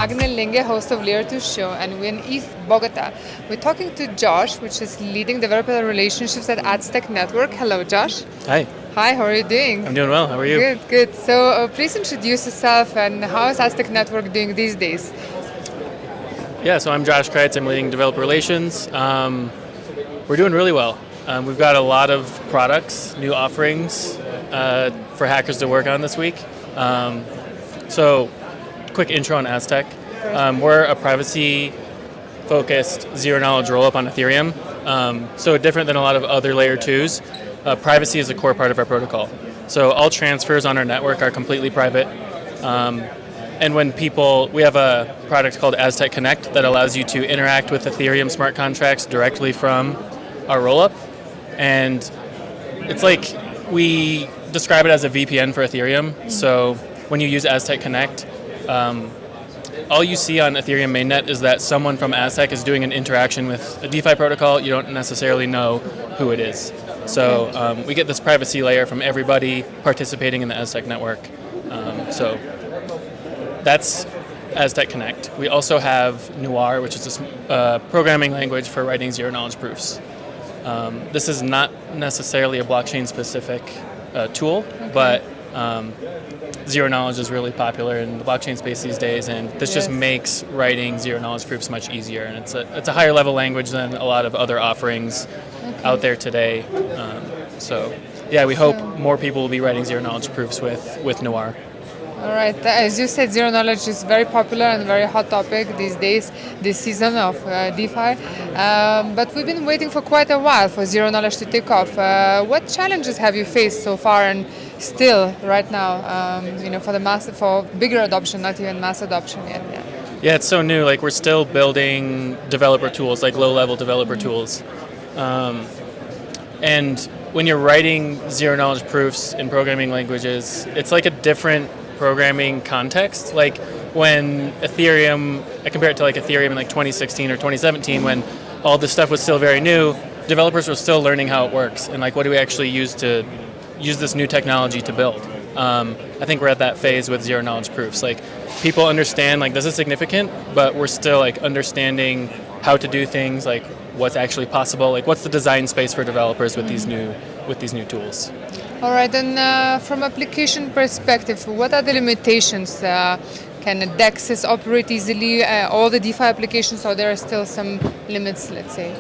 Agne Linge, host of L2Show, and we're in ETH Bogota. We're talking to Josh, which is leading developer relationships at Aztec Network. Hello, Josh. Hi. Hi, how are you doing? I'm doing well. How are you? Good, good. So please introduce yourself and how is Aztec Network doing these days? Yeah, so I'm Josh Kreitz. I'm leading developer relations. We're doing really well. We've got a lot of products, new offerings for hackers to work on this week. So, quick intro on Aztec. We're a privacy-focused zero-knowledge rollup on Ethereum. So different than a lot of other layer 2s, privacy is a core part of our protocol. So all transfers on our network are completely private. And when we have a product called Aztec Connect that allows you to interact with Ethereum smart contracts directly from our rollup. And it's like we describe it as a VPN for Ethereum. So when you use Aztec Connect, all you see on Ethereum mainnet is that someone from Aztec is doing an interaction with a DeFi protocol. You don't necessarily know who it is. So we get this privacy layer from everybody participating in the Aztec network. So that's Aztec Connect. We also have Noir, which is a programming language for writing zero-knowledge proofs. This is not necessarily a blockchain-specific tool, but zero-knowledge is really popular in the blockchain space these days, and this just makes writing zero-knowledge proofs much easier. And it's a higher-level language than a lot of other offerings out there today. So, yeah, we hope more people will be writing zero-knowledge proofs with Noir. All right. As you said, zero knowledge is very popular and very hot topic these days, this season of DeFi. But we've been waiting for quite a while for zero knowledge to take off. What challenges have you faced so far and still right now? For bigger adoption, not even mass adoption yet. Yeah, it's so new. Like we're still building developer tools, like low-level developer tools. And when you're writing zero-knowledge proofs in programming languages, it's like a different programming context. Like when Ethereum, I compare it to like Ethereum in like 2016 or 2017 when all this stuff was still very new, developers were still learning how it works and like what do we actually use this new technology to build. I think we're at that phase with zero knowledge proofs. Like people understand like this is significant, but we're still like understanding how to do things, like what's actually possible, like what's the design space for developers with these new tools. All right, and from application perspective, what are the limitations? Can DEXs operate easily, all the DeFi applications, or there are still some limits, let's say?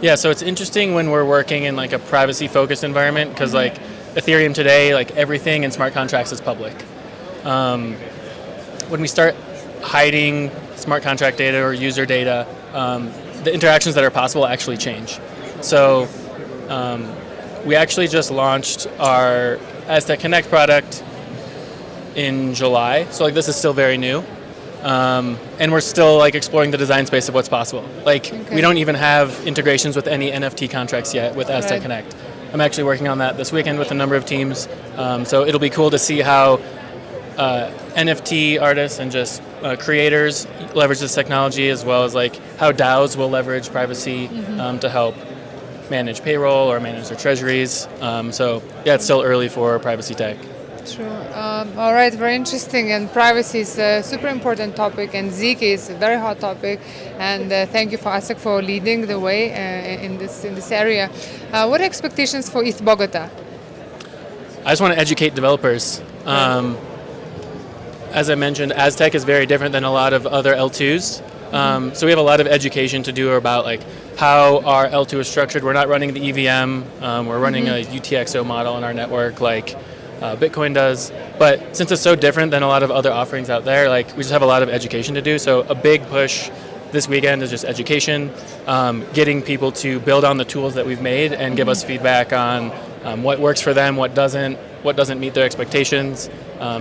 Yeah, so it's interesting when we're working in like a privacy-focused environment, because like Ethereum today, like everything in smart contracts is public. When we start hiding smart contract data or user data, the interactions that are possible actually change. So we actually just launched our Aztec Connect product in July. So like this is still very new. And we're still like exploring the design space of what's possible. Like we don't even have integrations with any NFT contracts yet with Aztec Connect. I'm actually working on that this weekend with a number of teams. So it'll be cool to see how NFT artists and just creators leverage this technology, as well as like how DAOs will leverage privacy to help manage payroll or manage their treasuries. So yeah, it's still early for privacy tech. True. All right, very interesting. And privacy is a super important topic, and ZK is a very hot topic. And thank you for Aztec for leading the way in this area. What are expectations for ETH Bogota? I just want to educate developers. As I mentioned, Aztec is very different than a lot of other L2s. So we have a lot of education to do about like how our L2 is structured. We're not running the EVM. We're running a UTXO model in our network like Bitcoin does. But since it's so different than a lot of other offerings out there, like we just have a lot of education to do. So a big push this weekend is just education, getting people to build on the tools that we've made and give us feedback on what works for them, what doesn't meet their expectations,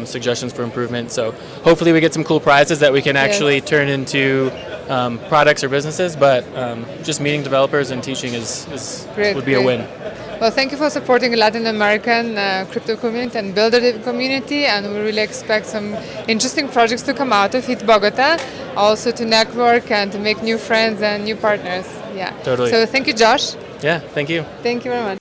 suggestions for improvement. So hopefully we get some cool prizes that we can actually turn into products or businesses, but just meeting developers and teaching would be a win. Well, thank you for supporting Latin American crypto community and builder community, and we really expect some interesting projects to come out of ETH Bogota, also to network and to make new friends and new partners. Yeah. Totally. So thank you, Josh. Yeah, thank you. Thank you very much.